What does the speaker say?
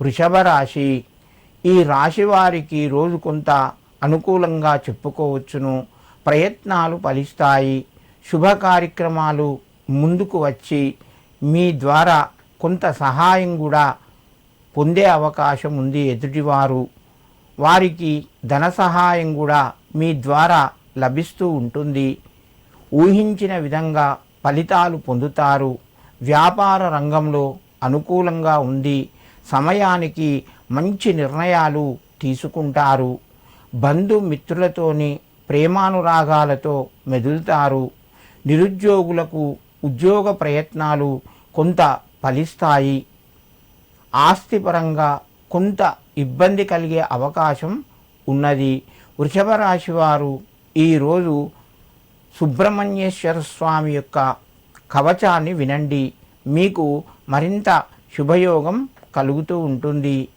వృషభ రాశి. ఈ రాశి వారికి రోజు కొంత అనుకూలంగా చెప్పుకోవచ్చును. ప్రయత్నాలు ఫలిస్తాయి. శుభ కార్యక్రమాలు ముందుకు వచ్చి మీ ద్వారా కొంత సహాయం కూడా పొందే అవకాశం ఉంది. ఎదుటివారు వారికి ధన సహాయం కూడా మీ ద్వారా లభిస్తూ ఉంటుంది. ఊహించిన విధంగా ఫలితాలు పొందుతారు. వ్యాపార రంగంలో అనుకూలంగా ఉంది. సమయానికి మంచి నిర్ణయాలు తీసుకుంటారు. బంధుమిత్రులతోని ప్రేమానురాగాలతో మెదులుతారు. నిరుద్యోగులకు ఉద్యోగ ప్రయత్నాలు కొంత ఫలిస్తాయి. ఆస్తిపరంగా కొంత ఇబ్బంది కలిగే అవకాశం ఉన్నది. వృషభ రాశి వారు ఈరోజు సుబ్రహ్మణ్యేశ్వర స్వామి యొక్క కవచాన్ని వినండి. మీకు మరింత శుభయోగం కలుగుతూ ఉంటుంది.